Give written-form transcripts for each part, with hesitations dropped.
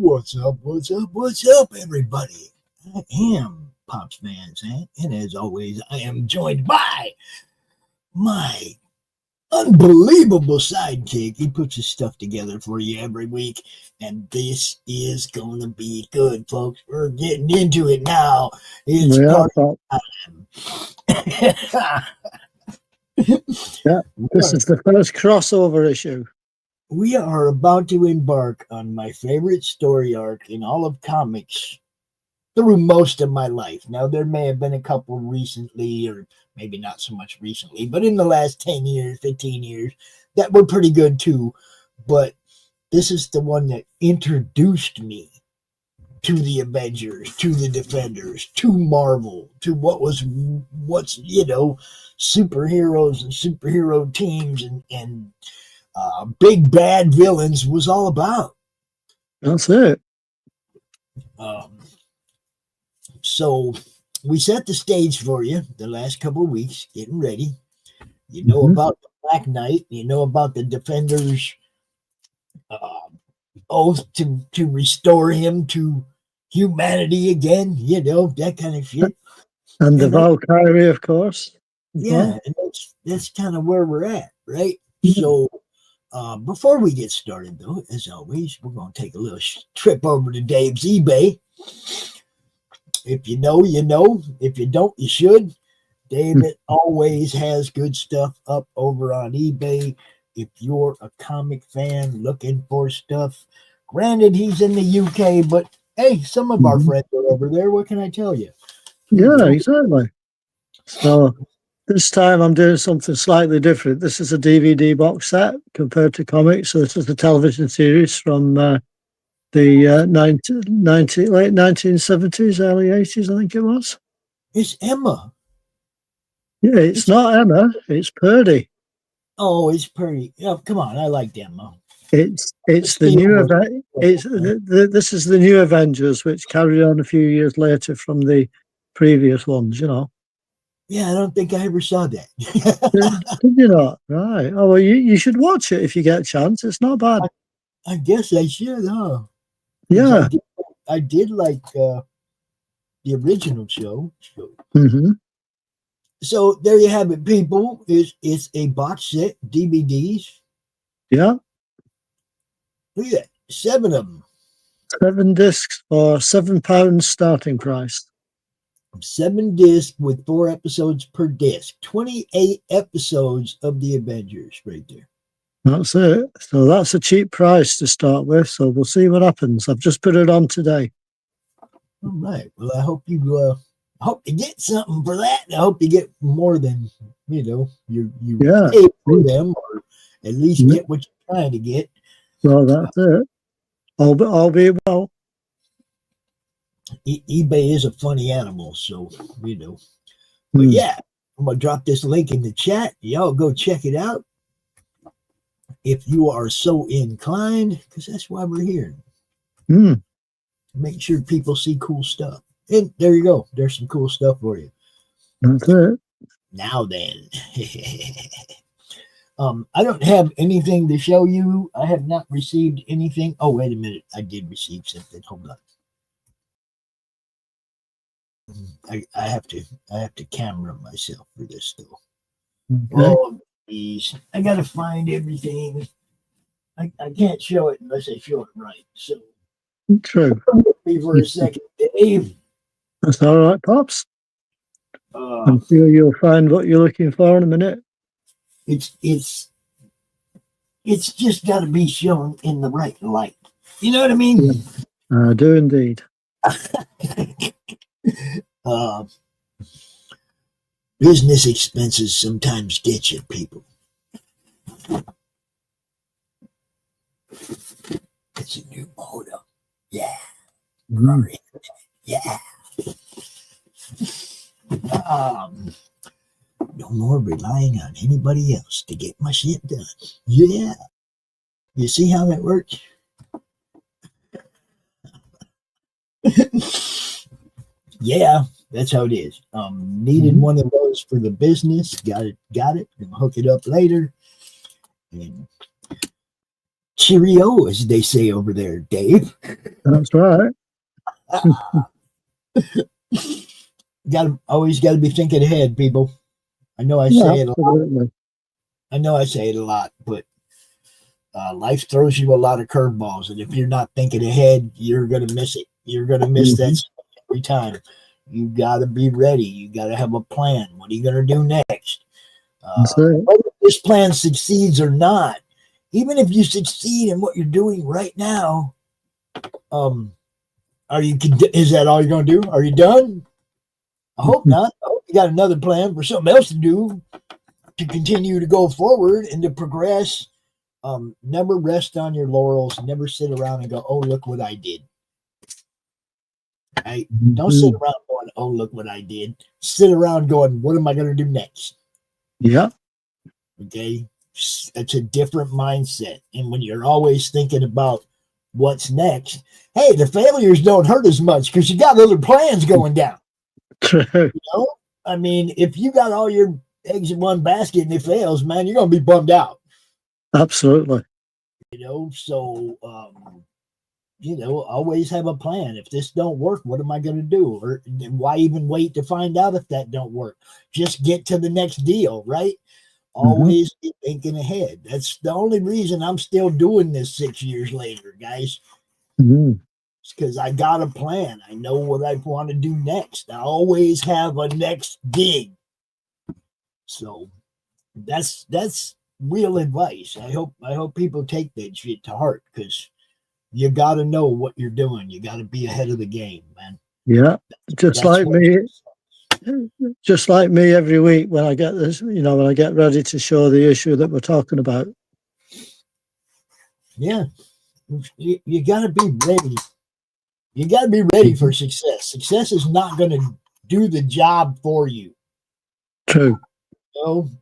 What's up, what's up, what's up, everybody? I am Pops Van Sant, and as always, I am joined by my unbelievable sidekick. He puts his stuff together for you every week, and this is going to be good, folks. We're getting into it now. It's party time. Yeah, this is the first crossover issue. We are about to embark on my favorite story arc in all of comics through most of my life. Now, there may have been a couple recently, or maybe not so much recently, but in the last 10 years, 15 years, that were pretty good too. But this is the one that introduced me to the Avengers, to the Defenders, to Marvel, to what's superheroes and superhero teams and big bad villains was all about. That's it. So we set the stage for you the last couple of weeks, getting ready. You know about the Black Knight. You know about the Defenders' oath to restore him to humanity again. You know, that kind of shit. And the Valkyrie, of course. Yeah, and that's kind of where we're at, right? So before we get started, though, as always, we're going to take a little trip over to Dave's eBay. If you know, you know. If you don't, you should. David always has good stuff up over on eBay. If you're a comic fan looking for stuff, granted, he's in the UK, but hey, some of our friends are over there. What can I tell you? Yeah, exactly. So this time I'm doing something slightly different. This is a DVD box set compared to comics. So this is the television series from the late 1970s, early 80s, I think it was. It's Emma. Yeah, it's not Emma. It's Purdy. Oh, it's Purdy. Oh, come on, I like Emma. It's the new event. This is the new Avengers, which carried on a few years later from the previous ones. You know. Yeah, I don't think I ever saw that. Did you not? Right. Oh well, you should watch it if you get a chance. It's not bad. I guess I should, huh? Yeah. I did like the original show. So there you have it, people. It's a box set, DVDs. Yeah. Look at that. 7 of them. 7 discs for £7 starting price. 7 discs with 4 episodes per disc. 28 episodes of the Avengers right there. That's it. So that's a cheap price to start with. So we'll see what happens. I've just put it on today. All right. Well, I hope you get something for that. I hope you get more than you pay for them, or at least get what you're trying to get. Well, that's it. I'll be well. eBay is a funny animal, so But yeah, I'm gonna drop this link in the chat. Y'all go check it out if you are so inclined, because that's why we're here. Make sure people see cool stuff. And there you go. There's some cool stuff for you. That's it. Now then. I don't have anything to show you. I have not received anything. Oh, wait a minute. I did receive something. Hold on. I have to camera myself for this though. Oh, geez. I gotta find everything. I can't show it unless I show it right. So true. Me for a second, Dave. That's all right, Pops. I'm sure you'll find what you're looking for in a minute. It's just got to be shown in the right light. You know what I mean? I do indeed. Business expenses sometimes get you, people. It's a new motor. Yeah. Yeah. No more relying on anybody else to get my shit done. Yeah. You see how that works? Yeah, that's how it is. Needed one of those for the business. Got it. Gonna hook it up later. And cheerio, as they say over there, Dave. That's right. Always got to be thinking ahead, people. I know I Yeah, say it a lot. absolutely. I know I say it a lot, but life throws you a lot of curveballs, and if you're not thinking ahead, you're gonna miss it. You're gonna miss that every time. You got to be ready. You got to have a plan. What are you gonna do next? That's it. Whether this plan succeeds or not, even if you succeed in what you're doing right now, are you? Is that all you're gonna do? Are you done? I hope not. I hope you got another plan for something else to do to continue to go forward and to progress. Never rest on your laurels. Never sit around and go, "Oh, look what I did." Right? Don't sit around going, "Oh, look what I did." Sit around going, "What am I going to do next?" Yeah. Okay, it's a different mindset. And when you're always thinking about what's next, hey, the failures don't hurt as much because you got other plans going down. True. You know, I mean, if you got all your eggs in one basket and it fails, man, you're going to be bummed out. Absolutely. You know, so always have a plan. If this don't work, what am I going to do? Or why even wait to find out if that don't work? Just get to the next deal, right? Always be thinking ahead. That's the only reason I'm still doing this 6 years later, guys. It's because I got a plan. I know what I want to do next. I always have a next gig. So that's real advice. I hope people take that shit to heart, because you got to know what you're doing. You got to be ahead of the game, man. Yeah, just like me every week when I get this, when I get ready to show the issue that we're talking about. Yeah, you got to be ready. You got to be ready for success. Success is not going to do the job for you. True.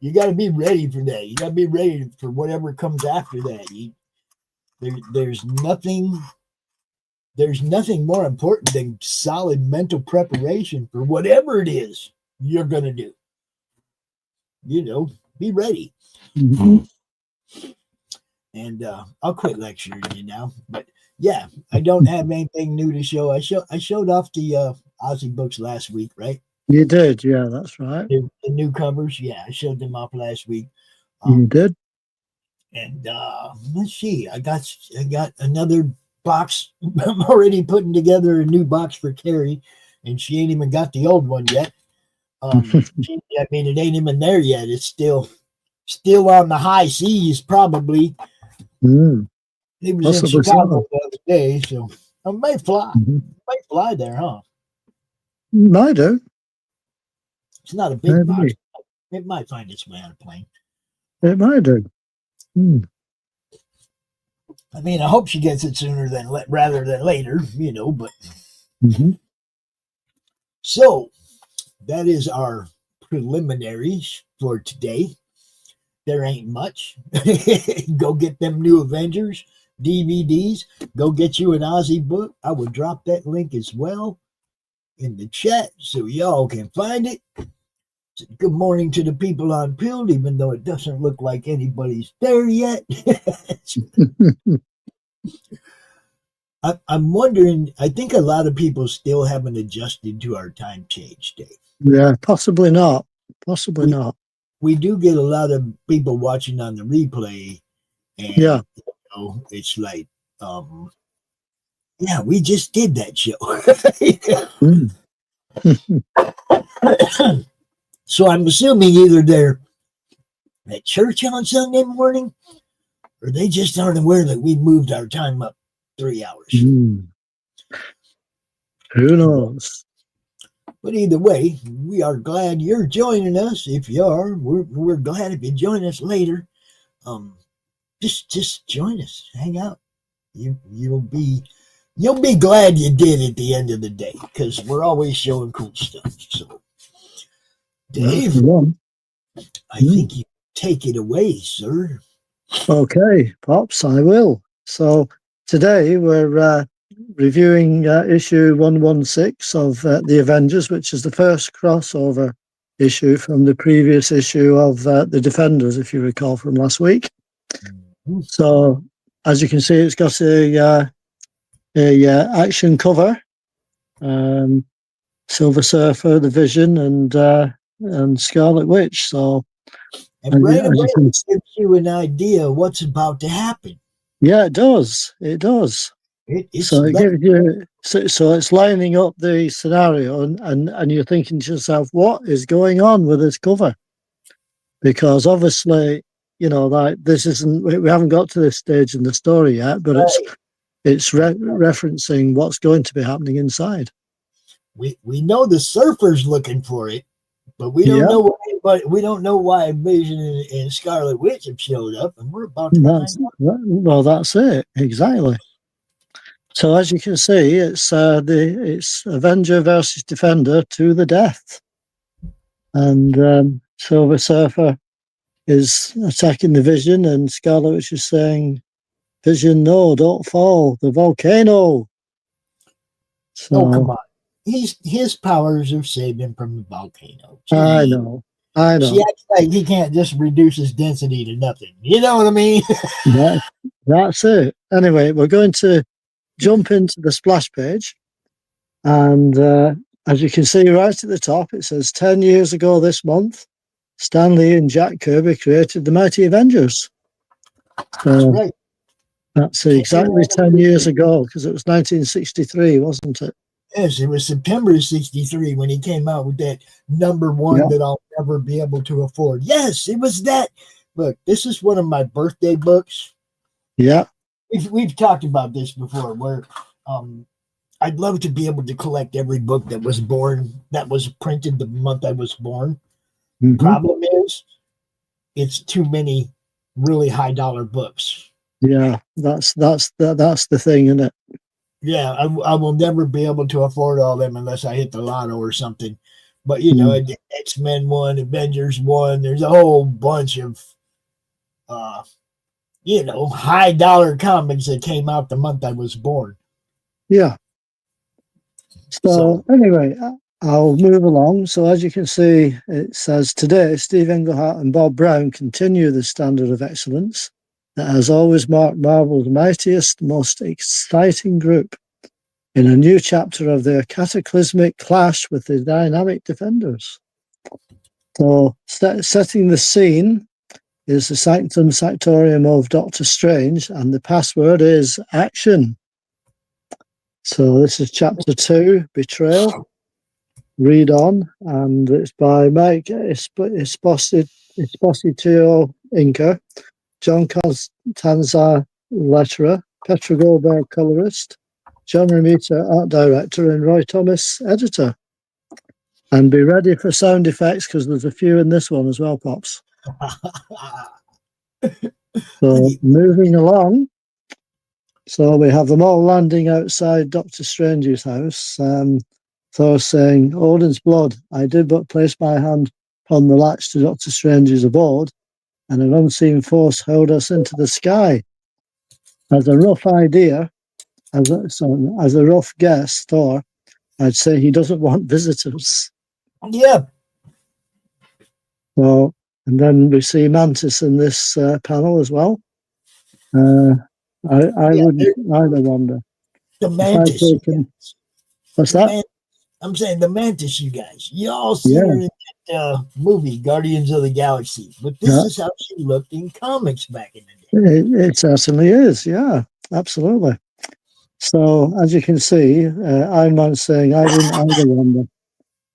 You got to be ready for that. You got to be ready for whatever comes after that. There's nothing more important than solid mental preparation for whatever it is you're going to do. Be ready. And I'll quit lecturing you now. But yeah, I don't have anything new to show. I showed off the Ozzy books last week, right? You did, yeah, that's right. The new covers, yeah, I showed them off last week. You did. And let's see, I got another box. I'm already putting together a new box for Carrie, and she ain't even got the old one yet. I mean, it ain't even there yet. It's still on the high seas, probably. He was in Chicago the other day, so I might fly. Might fly there, huh? Might do. It's not a big box. It might find its way on a plane. It might do. I mean, I hope she gets it sooner rather than later, but. So that is our preliminaries for today. There ain't much. Go get them new Avengers DVDs. Go get you an Ozzy book. I will drop that link as well in the chat so y'all can find it. Good morning to the people on Pilled, even though it doesn't look like anybody's there yet. I'm wondering, I think a lot of people still haven't adjusted to our time change, Dave. Yeah, possibly not. Possibly not. We do get a lot of people watching on the replay, and it's like, yeah, we just did that show. So I'm assuming either they're at church on Sunday morning, or they just aren't aware that we moved our time up 3 hours. Who knows? But either way, we are glad you're joining us. If you are, we're glad if you join us later. Just join us, hang out. You'll be glad you did at the end of the day, because we're always showing cool stuff. So, Dave, I think you take it away, sir. Okay, Pops, I will. So today we're reviewing issue 116 of the Avengers, which is the first crossover issue from the previous issue of the Defenders, if you recall from last week. So as you can see, it's got a action cover. Silver Surfer, the Vision, and Scarlet Witch. So, And right away, you can, it gives you an idea of what's about to happen. yeah, it does. It does. So it gives you. So it's lining up the scenario, and you're thinking to yourself, what is going on with this cover? Because obviously, like this isn't. We haven't got to this stage in the story yet, but it's referencing what's going to be happening inside. We know the Surfer's looking for it, but we don't know why. But we don't know why Vision and Scarlet Witch have showed up, and we're about to find out. Well, that's it exactly. So as you can see, it's Avenger versus Defender to the death, and Silver Surfer is attacking the Vision, and Scarlet Witch is saying, "Vision, no, don't fall, the volcano." So, oh, come on. His powers have saved him from the volcano. I know. She acts like he can't just reduce his density to nothing. You know what I mean? That's it. Anyway, we're going to jump into the splash page. And as you can see right at the top, it says 10 years ago this month, Stan Lee and Jack Kirby created the Mighty Avengers. That's right. That's exactly 10 years ago, because it was 1963, wasn't it? Yes, it was September 63 when he came out with that number one that I'll never be able to afford. Yes, it was that. Look, this is one of my birthday books. Yeah. We've talked about this before, where I'd love to be able to collect every book that was printed the month I was born. Mm-hmm. Problem is, it's too many really high dollar books. Yeah, that's the thing, isn't it? Yeah, I will never be able to afford all them unless I hit the lotto or something. But X-Men 1, Avengers 1, there's a whole bunch of high dollar comics that came out the month I was born. Yeah. So anyway, I'll move along. So as you can see, it says today, Steve Englehart and Bob Brown continue the standard of excellence that has always marked Marvel's mightiest, most exciting group in a new chapter of their cataclysmic clash with the dynamic Defenders. So setting the scene is the Sanctum Sanctorium of Doctor Strange, and the password is action. So this is chapter 2, Betrayal. Read on, and it's by Mike Esposito Inker, John Constanza letterer, Petra Goldberg colorist, John Romita art director, and Roy Thomas editor. And be ready for sound effects because there's a few in this one as well, Pops. So moving along. So we have them all landing outside Doctor Strange's house. Thor saying, Odin's blood, I did but place my hand upon the latch to Doctor Strange's abode, and an unseen force hurled us into the sky. As a rough idea, as a rough guess, Thor, I'd say he doesn't want visitors. Yeah. So, and then we see Mantis in this panel as well. I wouldn't either wonder. The Mantis. What's that? I'm saying the Mantis, you guys. You all seen her in that movie, Guardians of the Galaxy. But this is how she looked in comics back in the day. It certainly is, yeah, absolutely. So, as you can see, Iron Man's saying, I wouldn't either wonder.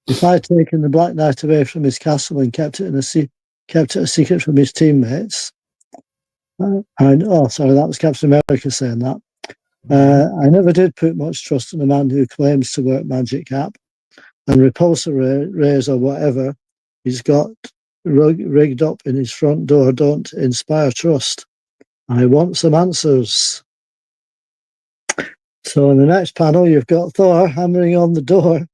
If I'd taken the Black Knight away from his castle and kept it a secret from his teammates, that was Captain America saying that. I never did put much trust in a man who claims to work magic cap, and repulsor rays or whatever he's got rigged up in his front door don't inspire trust. I want some answers. So in the next panel, you've got Thor hammering on the door.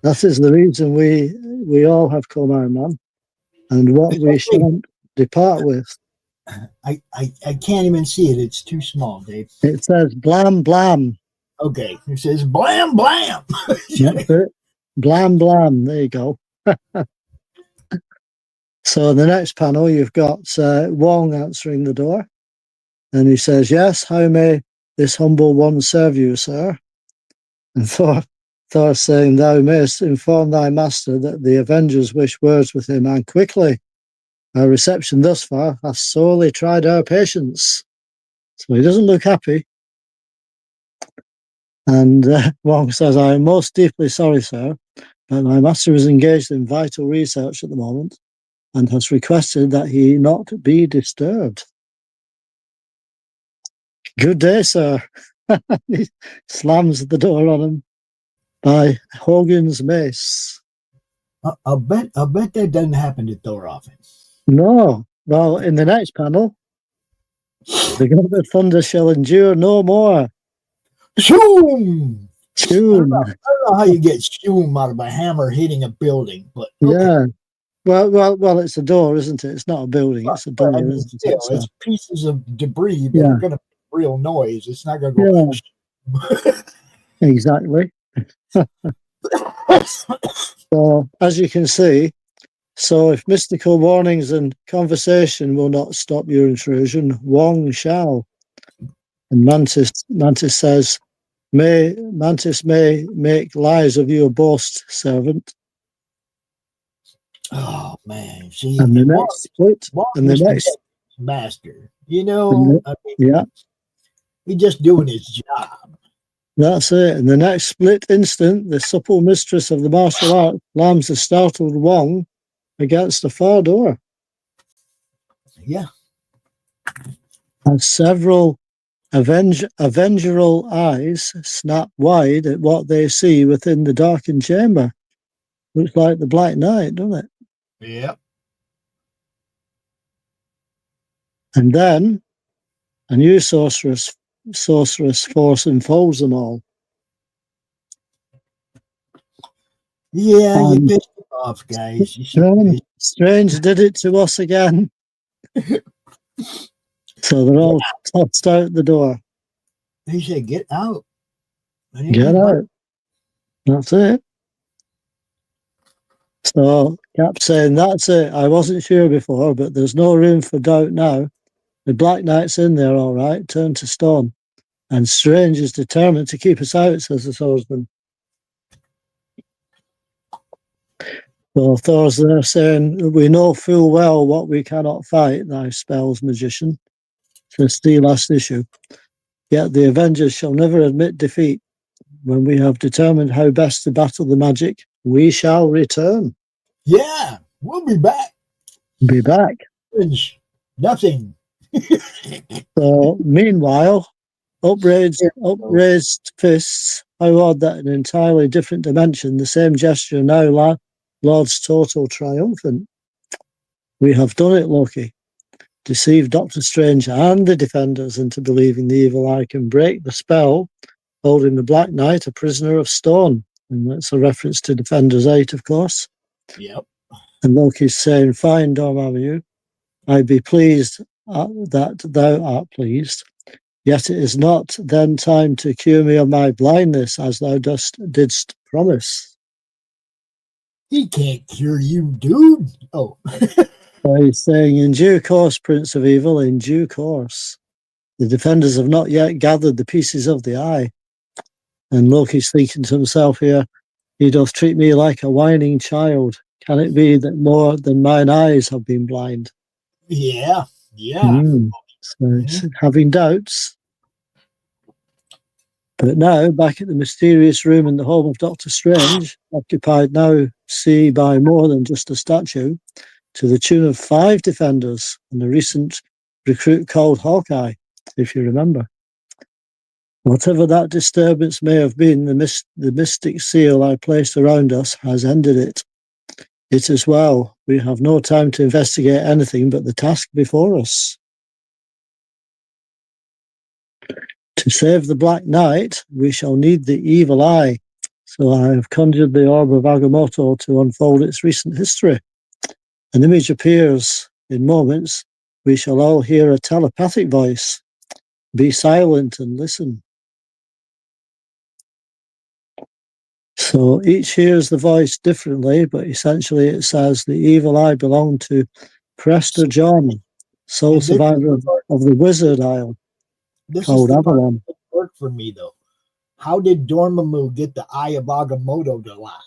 That is the reason we all have come, Iron Man, and what we shan't depart with. I can't even see it. It's too small, Dave. It says blam blam. Okay. It says blam blam. That's it. Blam blam. There you go. So in the next panel, you've got Wong answering the door. And he says, "Yes, how may this humble one serve you, sir?" And Thor saying, "Thou mayst inform thy master that the Avengers wish words with him, and quickly. Our reception thus far has sorely tried our patience." So he doesn't look happy. And Wong says, "I am most deeply sorry, sir, but my master is engaged in vital research at the moment and has requested that he not be disturbed." "Good day, sir." He slams the door on him by Hogan's mace. I'll bet that doesn't happen to Thor often. No. Well, in the next panel, the god of thunder shall endure no more. Shoom! I Shoom. don't know how you get shoom out of a hammer hitting a building, but okay. Yeah. Well, it's a door, isn't it? It's not a building, it's a door, I mean, isn't still, it? So, it's pieces of debris that yeah. are going to make real noise. It's not going to go. Exactly. So, as you can see, so if mystical warnings and conversation will not stop your intrusion, Wong shall. And Mantis says, Mantis may make lies of you a boast, servant. Oh man! See, And the next split, and the next master. You know, I mean, yeah, he's just doing his job. that's it. In the next split instant, the supple mistress of the martial art slams the startled Wong against the far door. Yeah. And several Avengeral eyes snap wide at what they see within the darkened chamber. Looks like the Black Knight, doesn't it? Yep. And then a new sorceress force enfolds them all. Yeah, you pissed him off, guys. Strange did it to us again. So they're all tossed out the door. He said, "Get out." Get out. That's it. So Cap saying, "That's it. I wasn't sure before, but there's no room for doubt now. The Black Knight's in there, all right, turned to stone. And Strange is determined to keep us out," says the swordsman. So Thor's there saying, "We know full well what we cannot fight, thy spells, magician," says the last issue. "Yet the Avengers shall never admit defeat. When we have determined how best to battle the magic, we shall return." Yeah, we'll be back. Be back. Nothing. So meanwhile, upraised fists. How odd that in an entirely different dimension, the same gesture now Lord's total triumphant. "We have done it, Loki. Deceived Doctor Strange and the Defenders into believing the evil eye can break the spell, holding the Black Knight a prisoner of stone." And that's a reference to Defenders 8, of course. Yep. And Loki's saying, "Fine, Dormammu, I be pleased that thou art pleased. Yet it is not then time to cure me of my blindness, as thou didst promise." He can't cure you, dude. Oh. So he's saying, "In due course, Prince of Evil, in due course. The Defenders have not yet gathered the pieces of the eye." And Loki's thinking to himself here, "He doth treat me like a whining child. Can it be that more than mine eyes have been blind?" Yeah. Yeah. So he's having doubts. But now, back at the mysterious room in the home of Doctor Strange, occupied now, see, by more than just a statue, to the tune of 5 Defenders and a recent recruit called Hawkeye, if you remember. Whatever that disturbance may have been, the mystic seal I placed around us has ended it. It as well. We have no time to investigate anything but the task before us. To save the Black Knight, we shall need the evil eye. So I have conjured the orb of Agamotto to unfold its recent history. An image appears. In moments, we shall all hear a telepathic voice. Be silent and listen. So each hears the voice differently, but essentially it says the evil eye belonged to Prester John, sole survivor of the Wizard Isle. This is called the part Avalon. that worked for me though. How did Dormammu get the Eye of Agamotto to lie?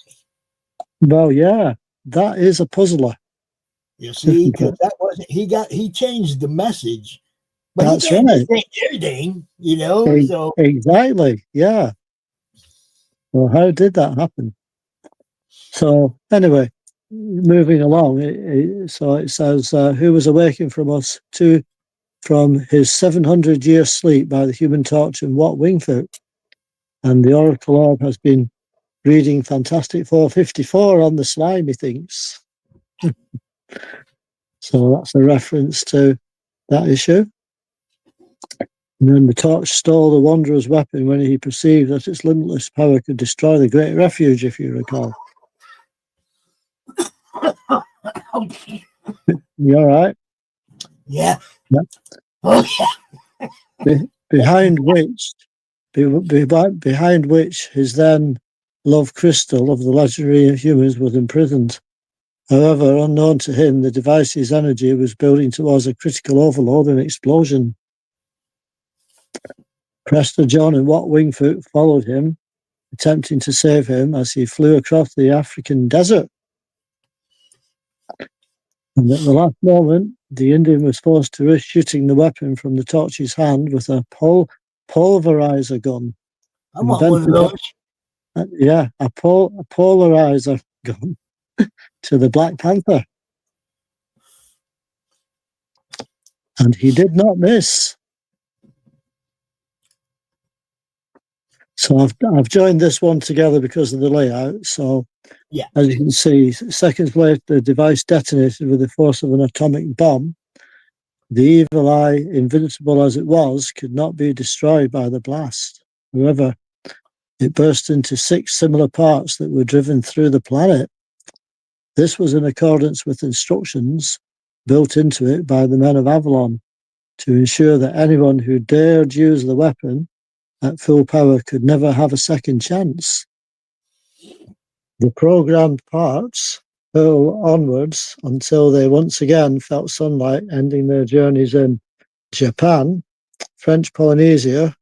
Well, yeah, that is a puzzler, You see, isn't because it? that wasn't he changed the message, but he That's can't right. just change everything, you know. So Exactly. Yeah. Well, how did that happen? So anyway, moving along, so it says, who was awakened from us from his 700-year sleep by the Human Torch and what Wingfoot? And the Oracle Orb has been reading Fantastic 454 on the slime, he thinks. So that's a reference to that issue. And then the torch stole the Wanderer's weapon when he perceived that its limitless power could destroy the Great Refuge, if you recall. You all right? yeah. Yeah. Oh yeah. Behind which his then love crystal of the legendary humans was imprisoned. However, unknown to him, the device's energy was building towards a critical overload and explosion. Prester John and Wat Wingfoot followed him, attempting to save him as he flew across the African desert. And at the last moment, the Indian was forced to risk shooting the weapon from the torch's hand with a pulverizer gun. I want one of those. A polarizer gun to the Black Panther. And he did not miss. So I've joined this one together because of the layout. So yeah, as you can see, seconds later, the device detonated with the force of an atomic bomb. The evil eye, invincible as it was, could not be destroyed by the blast. However, it burst into 6 similar parts that were driven through the planet. This was in accordance with instructions built into it by the men of Avalon to ensure that anyone who dared use the weapon at full power could never have a second chance. The programmed parts hurl onwards until they once again felt sunlight, ending their journeys in Japan, French Polynesia,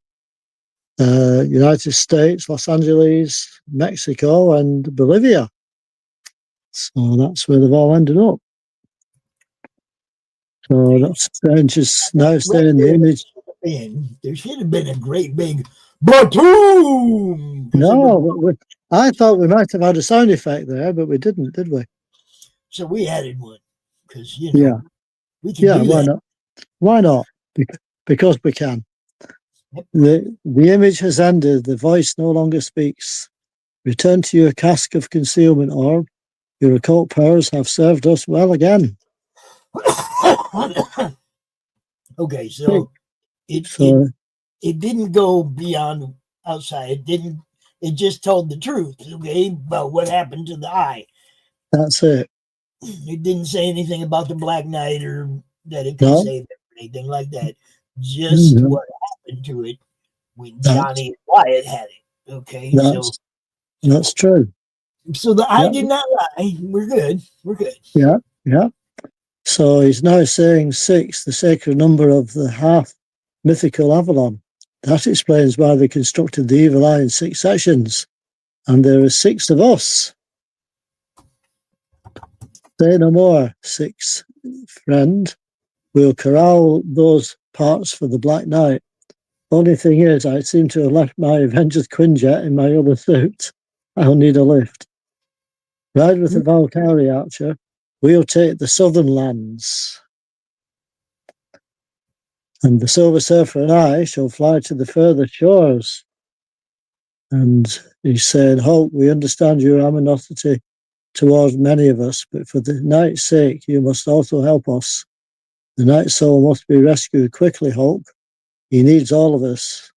United States, Los Angeles, Mexico, and Bolivia. So that's where they've all ended up. So that's Avengers now staying in the image. There should have been a great big boom. No, I thought we might have had a sound effect there, but we didn't, did we? So we added one because we can do why that. not? Why not? Because we can. The image has ended. The voice no longer speaks. Return to your cask of concealment orb. Your occult powers have served us well again. Okay, so it didn't go beyond outside. It just told the truth, okay, about what happened to the eye. That's it. It didn't say anything about the Black Knight or that it could save it or anything like that. Just what happened to it when Johnny and Wyatt had it. Okay, that's true. So the eye did not lie. We're good. We're good. Yeah. So he's now saying 6, the sacred number of the half mythical Avalon. That explains why they constructed the evil eye in 6 sections. And there are 6 of us. Say no more, 6, friend. We'll corral those parts for the Black Knight. Only thing is, I seem to have left my Avengers Quinjet in my other suit. I'll need a lift. Ride with the Valkyrie Archer. We'll take the southern lands. And the Silver Surfer and I shall fly to the further shores. And he said, Hulk, we understand your animosity towards many of us, but for the Knight's sake, you must also help us. The Knight's soul must be rescued quickly, Hulk. He needs all of us.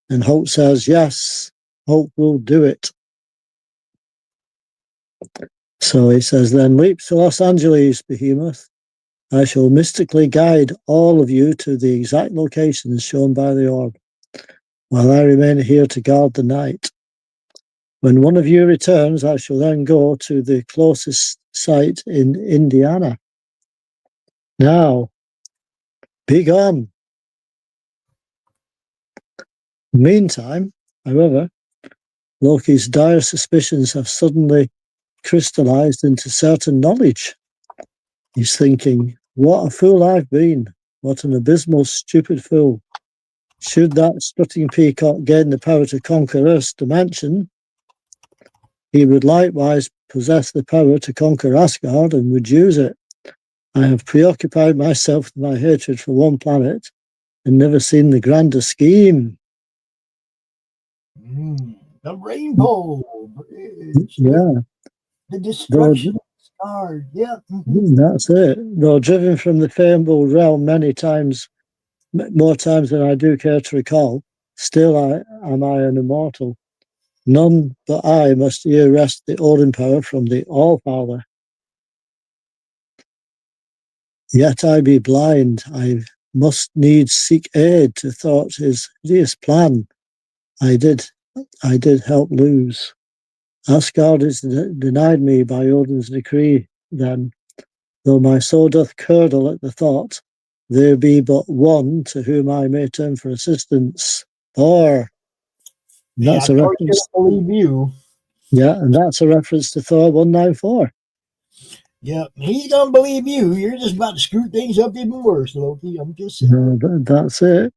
And Hulk says, yes, Hulk will do it. So he says, then leap to Los Angeles, Behemoth. I shall mystically guide all of you to the exact locations shown by the orb, while I remain here to guard the night. When one of you returns, I shall then go to the closest site in Indiana. Now, be gone. Meantime, however, Loki's dire suspicions have suddenly crystallized into certain knowledge. He's thinking, what a fool I've been. What an abysmal, stupid fool. Should that strutting peacock gain the power to conquer Earth's dimension, he would likewise possess the power to conquer Asgard and would use it. I have preoccupied myself with my hatred for one planet and never seen the grander scheme. The rainbow bridge. Yeah. The destruction of Asgard. Yeah. That's it. Though driven from the fabled realm many times, more times than I do care to recall, still am I an immortal. None but I must here wrest the Odin power from the All-Father. Yet I be blind, I must needs seek aid to thwart his hideous plan. I did help lose. Asgard is denied me by Odin's decree, then, though my soul doth curdle at the thought, there be but one to whom I may turn for assistance. Thor. And that's a reference. I believe you. Yeah, and that's a reference to Thor 194. Yeah, he don't believe you. You're just about to screw things up even worse, Loki. I'm just saying. That's it.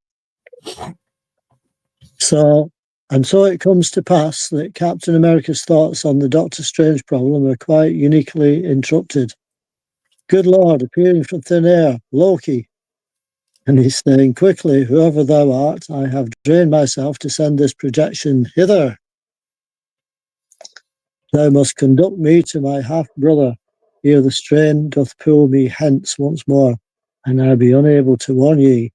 So it comes to pass that Captain America's thoughts on the Doctor Strange problem are quite uniquely interrupted. Good Lord, appearing from thin air, Loki. And he's saying, quickly, whoever thou art, I have drained myself to send this projection hither. Thou must conduct me to my half-brother. Here the strain doth pull me hence once more, and I be unable to warn ye.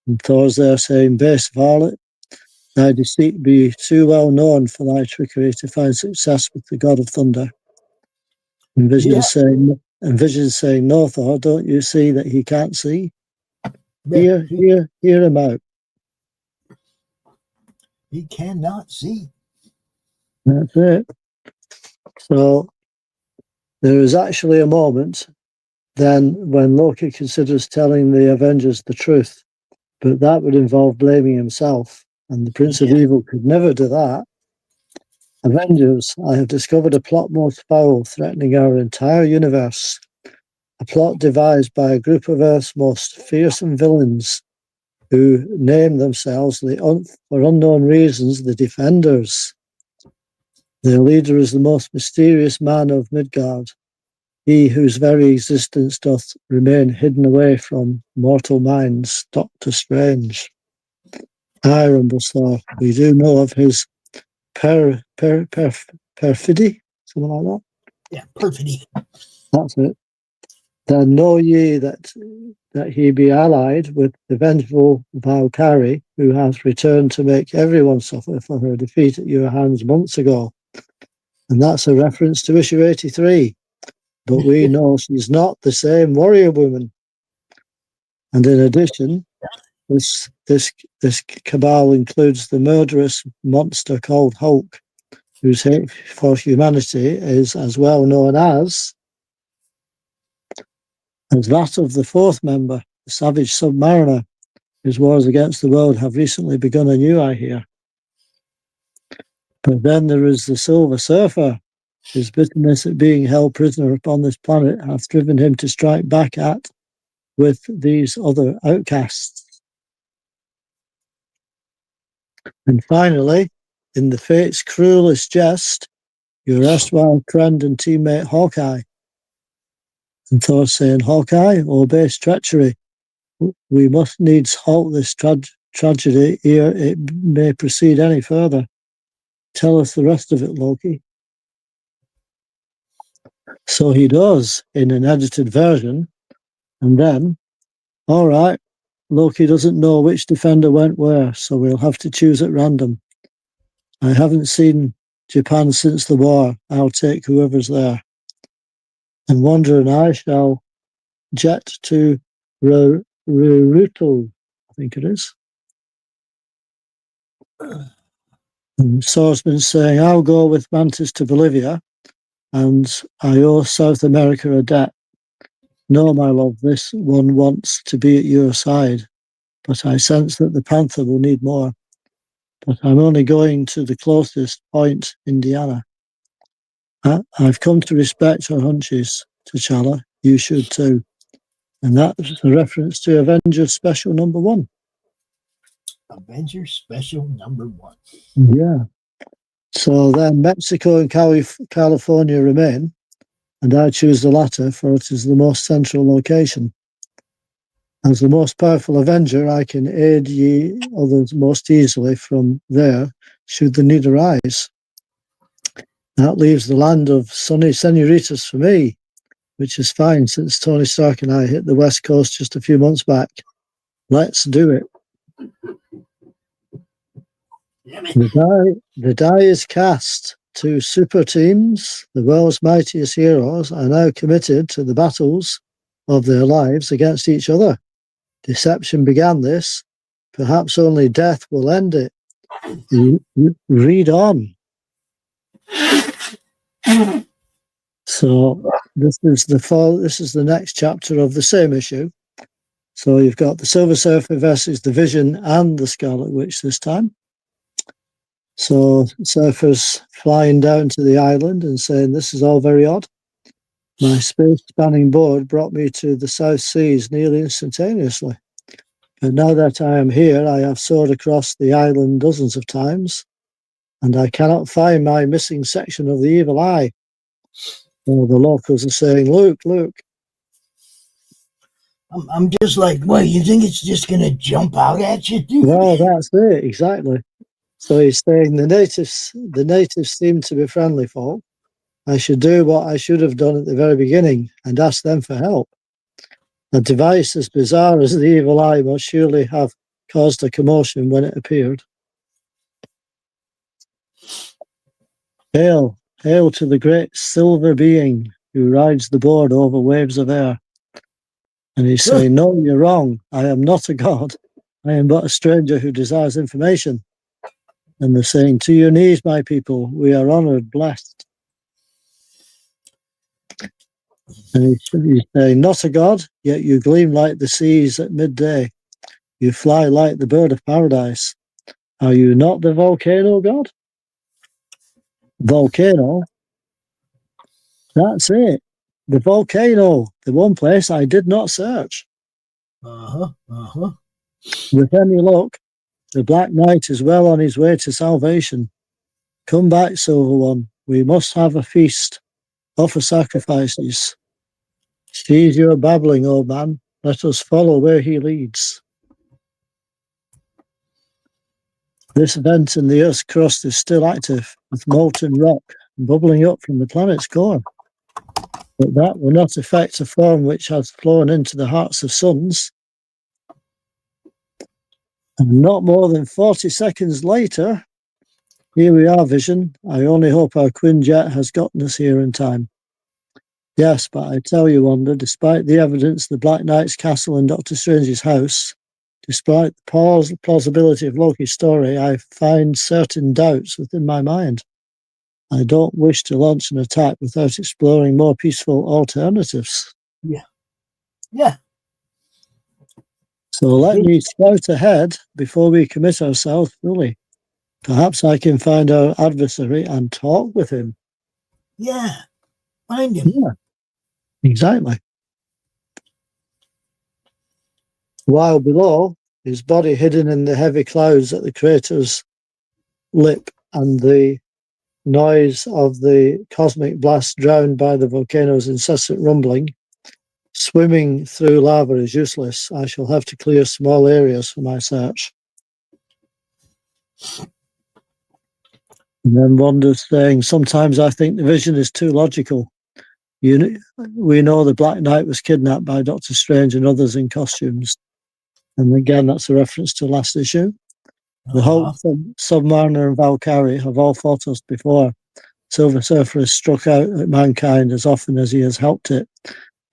And Thor's there saying, base varlet, thy deceit be too well known for thy trickery to find success with the god of thunder. And Vision saying, no, Thor, don't you see that he can't see? Hear him out. He cannot see. That's it. So there is actually a moment then when Loki considers telling the Avengers the truth, but that would involve blaming himself, and the Prince of Evil could never do that. Avengers, I have discovered a plot most foul, threatening our entire universe. A plot devised by a group of Earth's most fearsome villains, who name themselves, for unknown reasons, the Defenders. Their leader is the most mysterious man of Midgard, he whose very existence doth remain hidden away from mortal minds, Doctor Strange. Aye, Rumblestar, we do know of his perfidy, something like that. Yeah, perfidy. That's it. Then know ye that he be allied with the vengeful Valkyrie, who hath returned to make everyone suffer for her defeat at your hands months ago. And that's a reference to issue 83. But we know she's not the same warrior woman. And in addition, this cabal includes the murderous monster called Hulk, whose hate for humanity is as well known as that of the fourth member, the savage submariner, whose wars against the world have recently begun anew, I hear. But then there is the Silver Surfer, whose bitterness at being held prisoner upon this planet hath driven him to strike back with these other outcasts. And finally, in the fate's cruelest jest, your erstwhile friend and teammate Hawkeye. And Thor saying, Hawkeye, O base treachery, we must needs halt this tragedy ere it may proceed any further. Tell us the rest of it, Loki. So he does in an edited version, and then, all right, Loki doesn't know which defender went where, so we'll have to choose at random. I haven't seen Japan since the war. I'll take whoever's there. And Wanda and I shall jet to Ruruto, I think it is. And Swordsman's saying, I'll go with Mantis to Bolivia, and I owe South America a debt. No, my love, this one wants to be at your side, but I sense that the Panther will need more. but I'm only going to the closest point, Indiana. I've come to respect her hunches, T'Challa. You should too. And that's a reference to Avengers Special Number 1. Avengers Special Number 1. Yeah. So then Mexico and California remain, and I choose the latter, for it is the most central location. As the most powerful Avenger, I can aid ye others most easily from there, should the need arise. That leaves the land of sunny senoritas for me, which is fine since Tony Stark and I hit the West Coast just a few months back. Let's do it. The die is cast. 2 super teams, the world's mightiest heroes, are now committed to the battles of their lives against each other. Deception began this. Perhaps only death will end it. Read on. So this is the next chapter of the same issue. So you've got the Silver Surfer versus the Vision and the Scarlet Witch this time. So Surfer's flying down to the island and saying, this is all very odd. My space-spanning board brought me to the South Seas nearly instantaneously. But now that I am here, I have soared across the island dozens of times, and I cannot find my missing section of the evil eye. Well, the locals are saying, look. I'm just like, what, you think it's just going to jump out at you, dude? Well, that's it, exactly. So he's saying the natives seem to be friendly folk. I should do what I should have done at the very beginning and ask them for help. A device as bizarre as the evil eye must surely have caused a commotion when it appeared. Hail to the great silver being who rides the board over waves of air. And he's saying, no, you're wrong. I am not a god. I am but a stranger who desires information. And they're saying, to your knees, my people. We are honored, blessed. And he's saying, not a god, yet you gleam like the seas at midday. You fly like the bird of paradise. Are you not the volcano god? Volcano? That's it. The volcano, the one place I did not search. With any luck, the Black Knight is well on his way to salvation. Come back, Silver One. We must have a feast. Offer sacrifices. Cease your babbling, old man. Let us follow where he leads. This vent in the Earth's crust is still active, with molten rock bubbling up from the planet's core. But that will not affect a form which has flown into the hearts of suns. And not more than 40 seconds later, here we are, Vision. I only hope our Quinjet has gotten us here in time. Yes, but I tell you, Wanda, despite the evidence, the Black Knight's castle and Doctor Strange's house, despite the plausibility of Loki's story, I find certain doubts within my mind. I don't wish to launch an attack without exploring more peaceful alternatives. Yeah. So let me scout ahead before we commit ourselves fully. Perhaps I can find our adversary and talk with him. Yeah. Find him. Yeah, exactly. While below, his body hidden in the heavy clouds at the crater's lip and the noise of the cosmic blast drowned by the volcano's incessant rumbling, swimming through lava is useless. I shall have to clear small areas for my search. And then Wanda's saying, sometimes I think the Vision is too logical. We know the Black Knight was kidnapped by Doctor Strange and others in costumes. And again, that's a reference to last issue. The Hulk, Submariner, and Valkyrie have all fought us before. Silver Surfer has struck out at mankind as often as he has helped it.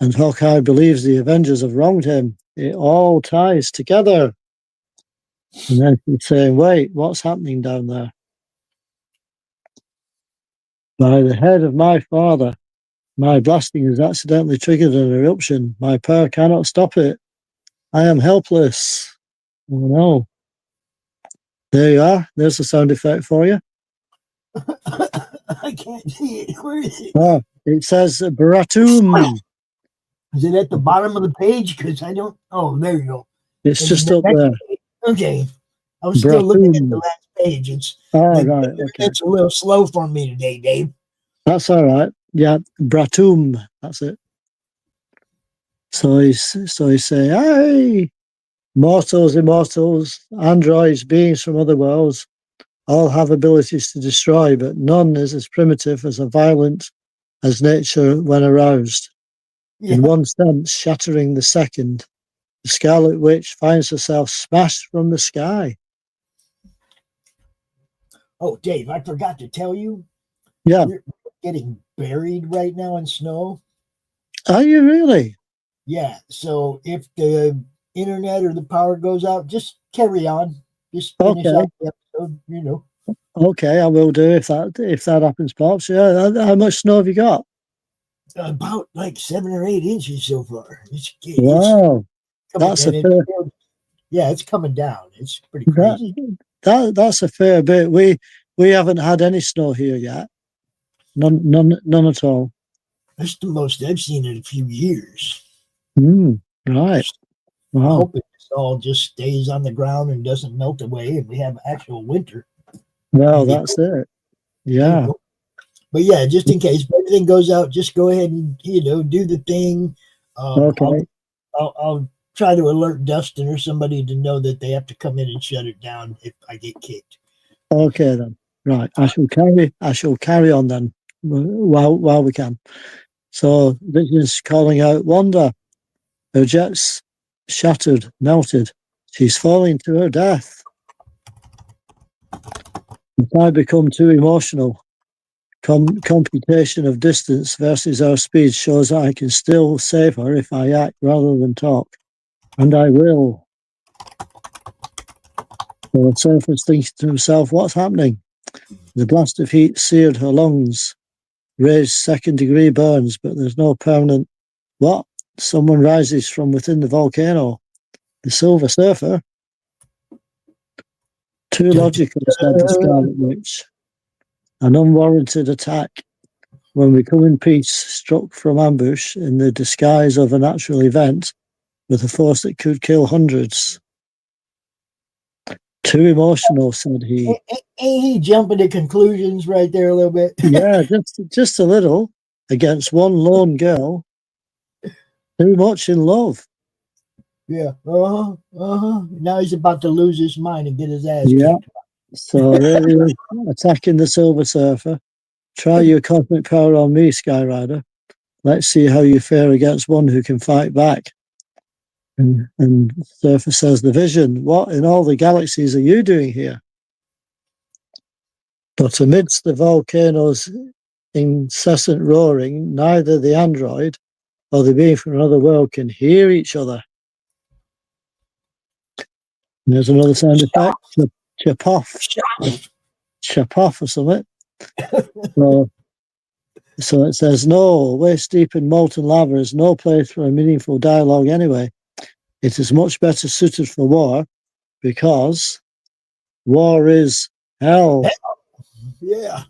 And Hawkeye believes the Avengers have wronged him. It all ties together. And then he's saying, wait, what's happening down there? By the head of my father, my blasting has accidentally triggered an eruption. My power cannot stop it. I am helpless. Oh no. There you are. There's a sound effect for you. I can't see it. Where is it? Oh, it says Bratum. Is it at the bottom of the page? Because I don't. Oh, there you go. It's Is it just the up next there. page? Okay. I was still looking at the Bratum. last page. It's Oh, the right. Okay. internet's a little slow for me today, Dave. That's all right. Yeah, Bratum. That's it. So he's saying, hey, mortals, immortals, androids, beings from other worlds, all have abilities to destroy, but none is as primitive as violent as nature when aroused. Yeah. In one sense, shattering the second, the Scarlet Witch finds herself smashed from the sky. Oh, Dave, I forgot to tell you. Yeah. We're getting buried right now in snow. Are you really? Yeah. So if the internet or the power goes out, just carry on. Just finish Okay. out the episode, Okay, I will do if that happens, Pops. Yeah. How much snow have you got? About like 7 or 8 inches so far. It's Wow. coming, That's a and fair it's coming down. It's pretty that, crazy. that's a fair bit. We haven't had any snow here yet. None at all. That's the most I've seen in a few years. Right. I'm Wow. hoping this all just stays on the ground and doesn't melt away, and we have actual winter. Well, that's it. Yeah. But yeah, just in case if everything goes out, just go ahead and do the thing. Okay. I'll try to alert Dustin or somebody to know that they have to come in and shut it down if I get kicked. Okay then. Right. I shall carry on then while we can. So this is calling out Wanda. Her jet's shattered, melted. She's falling to her death. If I become too emotional, computation of distance versus our speed shows that I can still save her if I act rather than talk. And I will. So the surfer's thinking to himself, what's happening? The blast of heat seared her lungs, raised second-degree burns, but there's no permanent... What? Someone rises from within the volcano. The Silver Surfer? Too logical, said the Scarlet Witch. An unwarranted attack. When we come in peace, struck from ambush in the disguise of a natural event with a force that could kill hundreds. Too emotional, said he. Ain't he jumping to conclusions right there a little bit? Yeah, just a little. Against one lone girl. Too much in love. Yeah. Now he's about to lose his mind and get his ass kicked. So there he is, attacking the Silver Surfer. Try your cosmic power on me, Skyrider. Let's see how you fare against one who can fight back. And Surfer says, the Vision, what in all the galaxies are you doing here? But amidst the volcano's incessant roaring, neither the android or the being from another world can hear each other. And there's another sound effect. Chip off. Chip off or something. So it says, no, waist deep in molten lava is no place for a meaningful dialogue anyway. It is much better suited for war because war is hell. Yeah.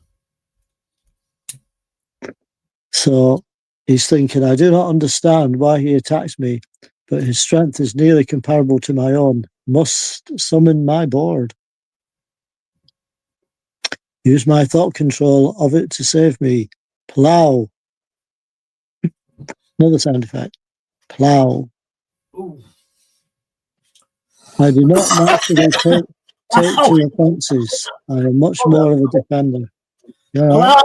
So he's thinking, I do not understand why he attacks me, but his strength is nearly comparable to my own. Must summon my board. Use my thought control of it to save me. Plow. Another sound effect. Plow. Ooh. I do not naturally take to offences. I am much more of a defender. Plow.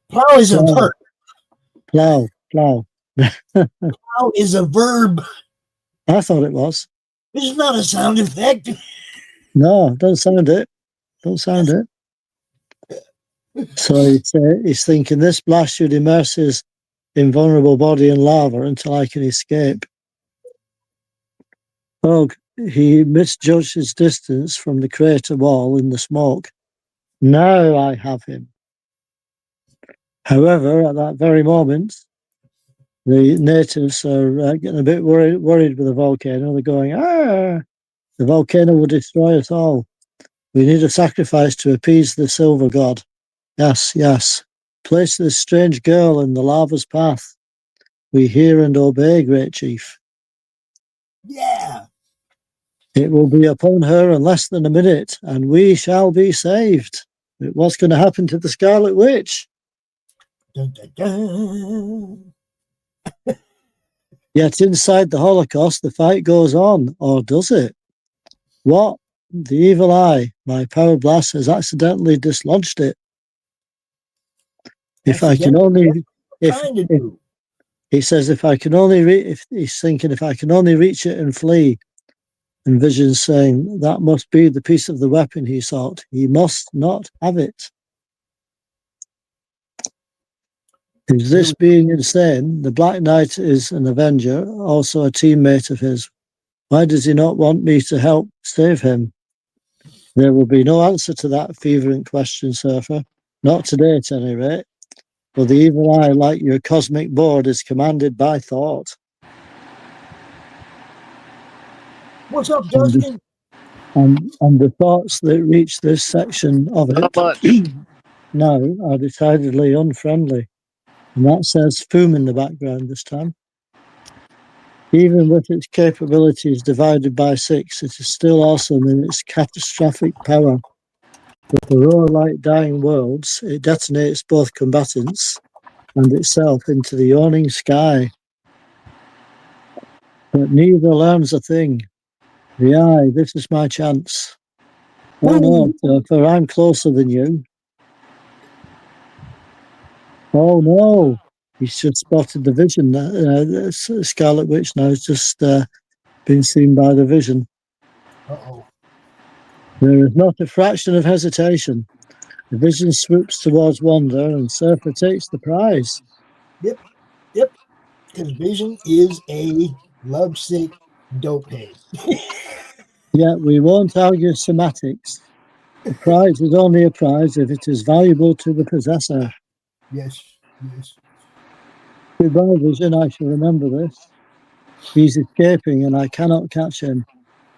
Plow is a verb. Plow. Plow is a verb. I thought it was. It's not a sound effect. No, don't sound it. Don't sound it. So he's thinking this blast should immerse his invulnerable body in lava until I can escape. Oh, he misjudged his distance from the crater wall in the smoke. Now I have him. However, at that very moment, the natives are getting a bit worried with the volcano. They're going, the volcano will destroy us all. We need a sacrifice to appease the silver god. Yes, yes. Place this strange girl in the lava's path. We hear and obey, great chief. Yeah. It will be upon her in less than a minute, and we shall be saved. What's going to happen to the Scarlet Witch? Dun, dun, dun. Yet inside the Holocaust, the fight goes on, or does it? What? The evil eye, my power blast has accidentally dislodged it. If I can only, if he says, if I can only, if he's thinking, if I can only reach it and flee, and Vision's saying that must be the piece of the weapon he sought. He must not have it. Is this being insane? The Black Knight is an Avenger, also a teammate of his. Why does he not want me to help save him? There will be no answer to that fervent question, Surfer. Not today, at any rate. For the evil eye, like your cosmic board, is commanded by thought. What's up, Dustin? And the thoughts that reach this section of it now are decidedly unfriendly. And that says Foom in the background this time. Even with its capabilities divided by 6, it is still awesome in its catastrophic power. With a roar like dying worlds, it detonates both combatants and itself into the yawning sky. But neither learns a thing. The eye, this is my chance. Oh no, Surfer, I'm closer than you. Oh no, he's just spotted the Vision. Scarlet Witch now has just been seen by the Vision. Uh-oh. There is not a fraction of hesitation. The Vision swoops towards Wanda and Surfer takes the prize. Yep. Because Vision is a lovesick dopehead. Yet we won't argue semantics. A prize is only a prize if it is valuable to the possessor. Yes. Goodbye, Vision, I shall remember this. He's escaping and I cannot catch him.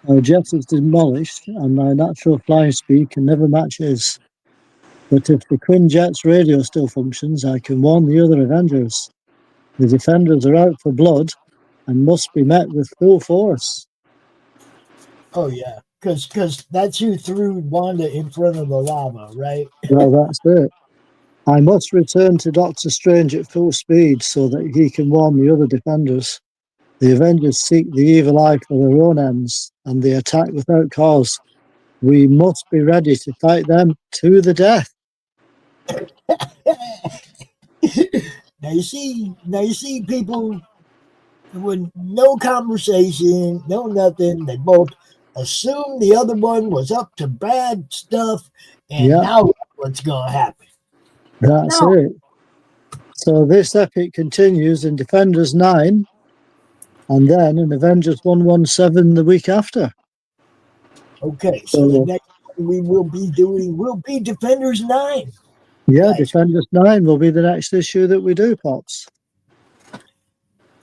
Our jet is demolished and my natural flying speed can never match his. But if the Quinjet's radio still functions, I can warn the other Avengers. The defenders are out for blood and must be met with full force. Oh, yeah. Because that's who threw Wanda in front of the lava, right? Well, that's it. I must return to Doctor Strange at full speed so that he can warn the other defenders. The Avengers seek the evil eye for their own ends, and they attack without cause. We must be ready to fight them to the death. Now you see people with no conversation, no nothing. They both assumed the other one was up to bad stuff, and now what's going to happen? That's it. So this epic continues in Defenders 9, and then in Avengers 117 the week after. Okay, so the next one we will be doing will be Defenders 9. Yeah, guys. Defenders 9 will be the next issue that we do, Pops.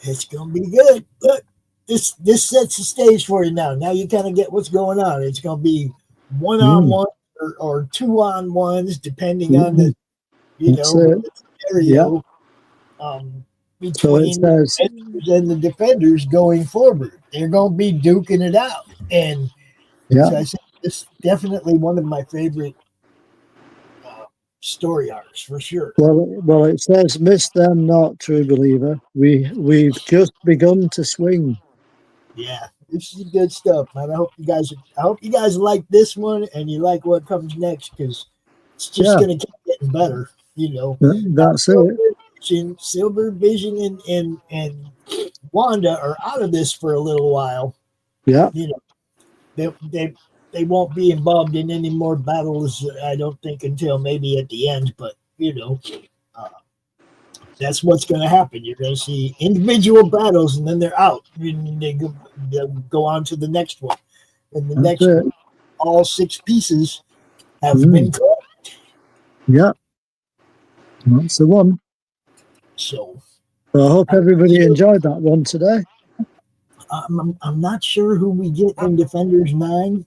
It's going to be good. Look, this sets the stage for you now. Now you kind of get what's going on. It's going to be one-on-one or two-on-ones, depending on the, the scenario between the Avengers and the Defenders going forward. They're going to be duking it out. And so I said, it's definitely one of my favorite story arcs for sure. Well, it says, "Miss them not, true believer. We've just begun to swing." Yeah, this is good stuff, man. I hope you guys like this one and you like what comes next, because it's just gonna keep getting better. That's it. Silver Vision and Wanda are out of this for a little while. Yeah, they won't be involved in any more battles, I don't think, until maybe at the end. But that's what's going to happen. You're going to see individual battles, and then they're out. And they'll go on to the next one. And the next one, all 6 pieces have been collected. Yeah, that's the one. So I hope everybody enjoyed that one today. I'm not sure who we get in Defenders 9.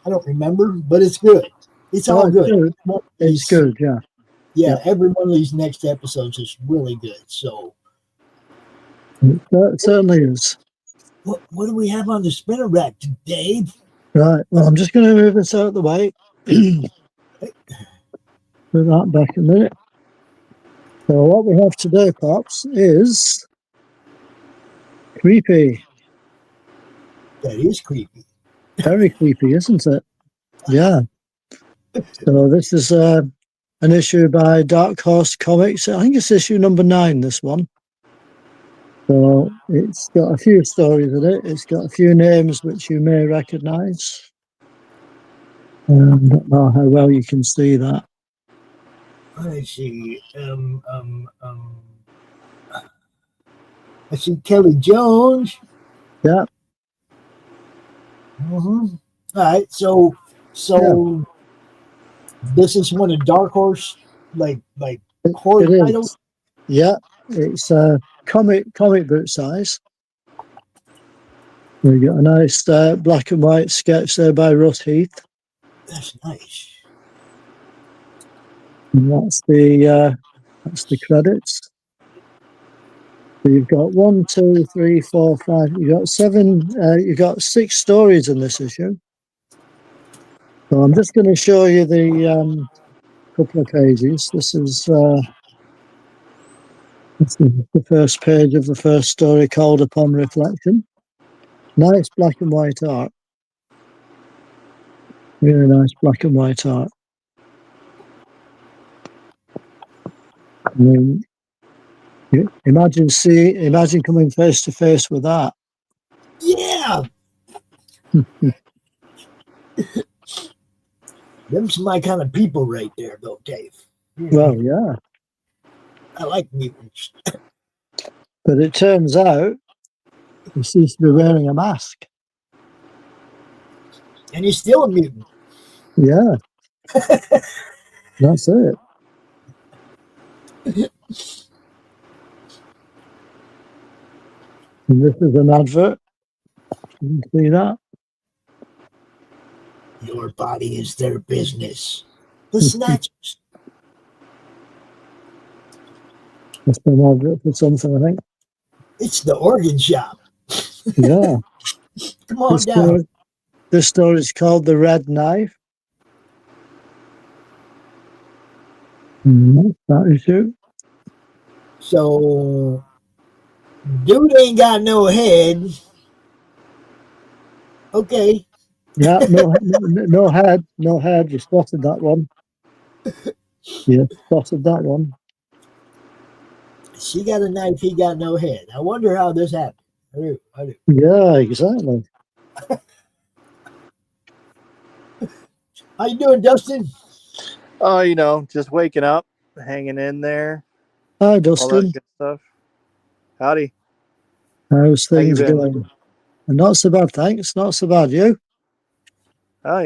I don't remember, but it's good. It's Oh, all it's good. good. It's good, yeah. Yeah, Yeah. every one of these next episodes is really good. So, It certainly is. what do we have on the spinner rack today? Right. Well, I'm just going to move this out of the way. Put that back a minute. So what we have today, Pops, is creepy. That is creepy. Very creepy, isn't it? Yeah. So this is an issue by Dark Horse Comics. I think it's issue number 9, this one. So it's got a few stories in it. It's got a few names which you may recognise. I don't know how well you can see that. I see. I see Kelly Jones. Yeah. Mm-hmm. All right. So Yeah. this is one of Dark Horse like horror It titles. is. Yeah. It's comic book size. We got a nice black and white sketch there by Russ Heath. That's nice. And that's the credits. So you've got 1, 2, 3, 4, 5. You've got 7. You've got 6 stories in this issue. So I'm just going to show you the couple of pages. This is the first page of the first story, called Upon Reflection. Nice black and white art. Really nice black and white art. I mean, imagine coming face to face with that. Yeah. Them's my kind of people right there, though, Dave. Well, yeah. I like mutants. But it turns out he seems to be wearing a mask. And he's still a mutant. Yeah. That's it. And this is an advert. You can see that. Your body is their business. The Snatchers. That's an advert for something, I think. It's the organ shop. Yeah. Come on down. This story is called The Red Knife. That issue. So, dude ain't got no head. Okay. Yeah, no head. You spotted that one. Yeah, spotted that one. She got a knife, he got no head. I wonder how this happened. I do. Yeah, exactly. How you doing, Dustin? Oh, just waking up, hanging in there. Hi, All Dustin. that good stuff. Howdy. How's How you things been? going? Not so bad, thanks. Not so bad. You? Oh,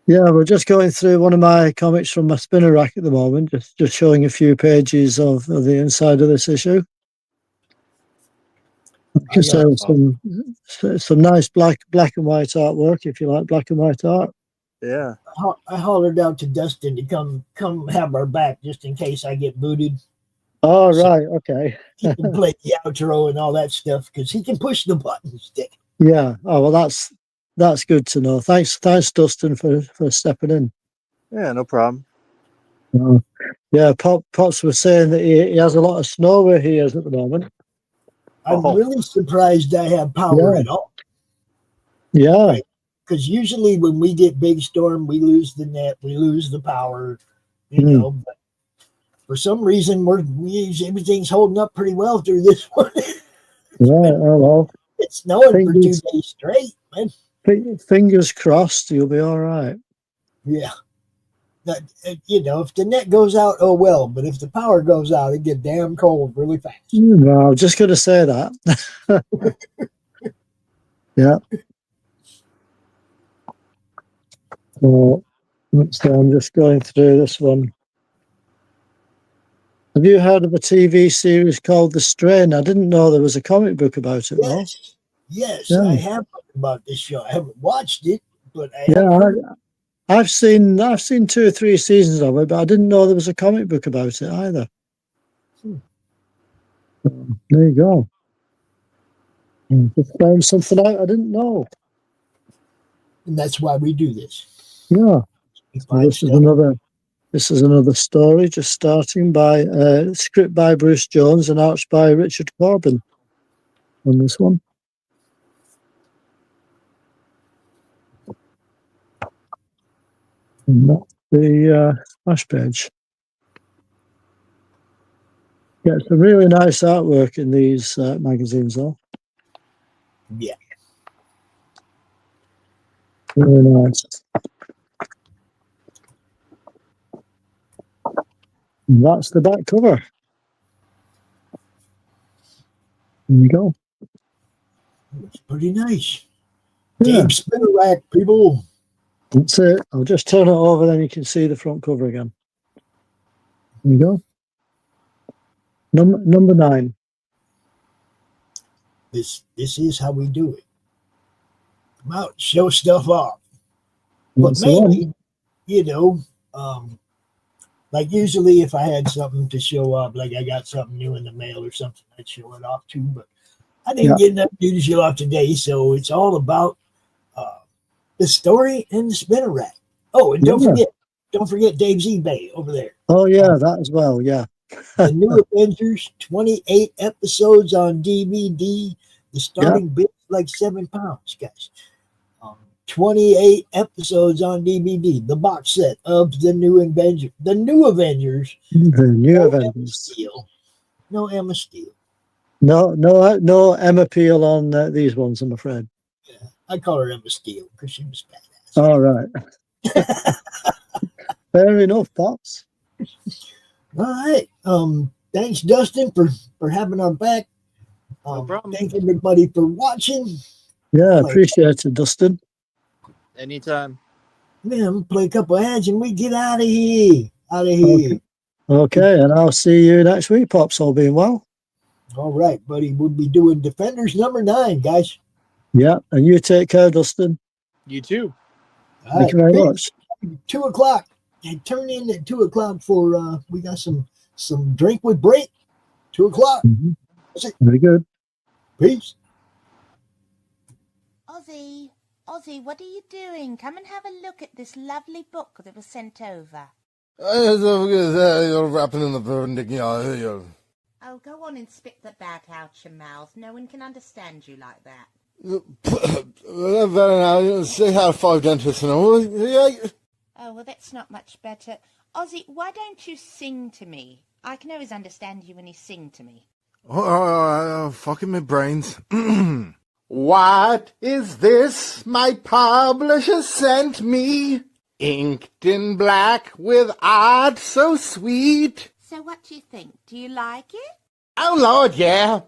Yeah, we're just going through one of my comics from my spinner rack at the moment, just showing a few pages of the inside of this issue. Like I say, some nice black and white artwork, if you like black and white art. yeah. I hollered out to Dustin to come have our back just in case I get booted. Oh, right, okay. He can play the outro and all that stuff because he can push the buttons. Yeah. Oh, well, that's good to know. Thanks, Dustin, for stepping in. Yeah, no problem. Yeah, Pops was saying that he has a lot of snow where he is at the moment. I'm really surprised I have power at all. Yeah. Because usually when we get big storm, we lose the net, we lose the power, you know. But for some reason, everything's holding up pretty well through this one. Right. Oh well. It's snowing for 2 days straight, man. Fingers crossed, you'll be all right. Yeah. If the net goes out, oh well. But if the power goes out, it gets damn cold really fast. No, I was just going to say that. Yeah. So I'm just going through this one. Have you heard of a TV series called The Strain? I didn't know there was a comic book about it. Yes, Yeah. I have heard about this show. I haven't watched it, but I Yeah, have heard, I've seen 2 or 3 seasons of it, but I didn't know there was a comic book about it either. There you go. Just found something out I didn't know. and that's why we do this. Yeah. We So find stuff. this is another story, just starting by script by Bruce Jones and arts by Richard Corbin on this one. And that's the splash page. Yeah, some really nice artwork in these magazines, though. Yeah. Really nice. And that's the back cover. There you go. It's pretty nice. Yeah. Dave Spinner Rack, people. That's it. I'll just turn it over, then you can see the front cover again. There you go. Number 9. This is how we do it. Come out, show stuff off. That's But the one. mainly, you know, like usually if I had something to show up, like I got something new in the mail or something, I'd show it off too. But I didn't get enough to show off today, so it's all about the story and the spinner rack. Oh, and don't forget Dave's eBay over there. Oh yeah, that as well. Yeah. The new Avengers, 28 episodes on DVD. The starting bid's like £7, guys. 28 episodes on DVD. The box set of the new Avengers. The new Avengers. The new No Avengers. Emma Steele. No Emma Steele. No Emma Peel on these ones, I'm afraid. Yeah, I call her Emma Steele because she was badass. All right. Fair enough, Pops. All right. Thanks, Dustin, for having our back. No problem. Thank everybody for watching. Yeah, appreciate it, Dustin. Anytime. Man, play a couple ads and we get out of here. Okay, and I'll see you next week, Pops, all being well. All right, buddy. We'll be doing Defenders number 9, guys. Yeah, and you take care, Dustin. You too. Thank you very much. 2 o'clock. And turn in at 2 o'clock for we got some drink with break. 2 o'clock. Very good. Peace. Ozzy, what are you doing? Come and have a look at this lovely book that was sent over. You're wrapping in the perpendicular. Oh, go on and spit the back out your mouth. No one can understand you like that. Very nice. Say hi to 5 dentists and all. Oh, well, that's not much better. Ozzy, why don't you sing to me? I can always understand you when you sing to me. Fucking my brains. What is this my publisher sent me? Inked in black with art so sweet. So what do you think? Do you like it? Oh, Lord, yeah.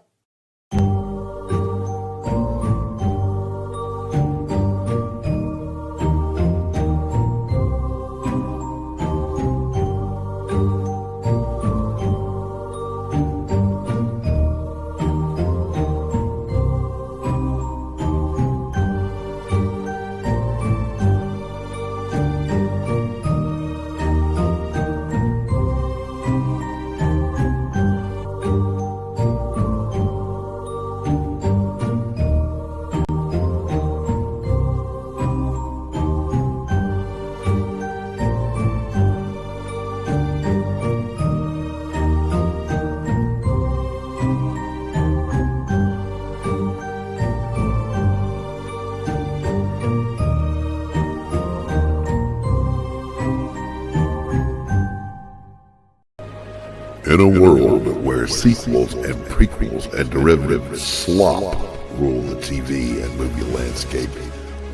In a world where sequels and prequels and derivative slop rule the TV and movie landscape,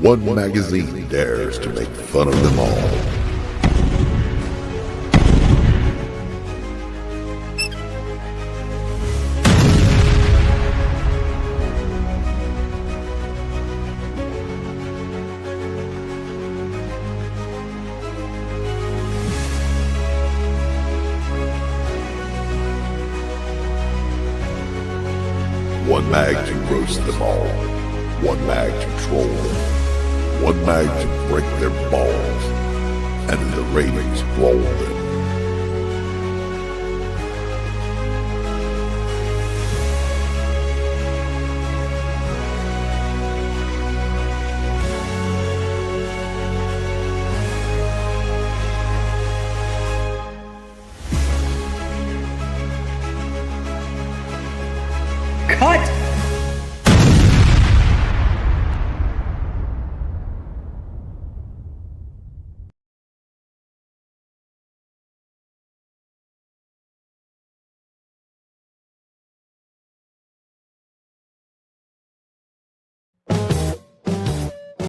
one magazine dares to make fun of them all. One mag to roast them all. One mag to troll them. one mag to break their balls, and the ratings rolled in. Cut!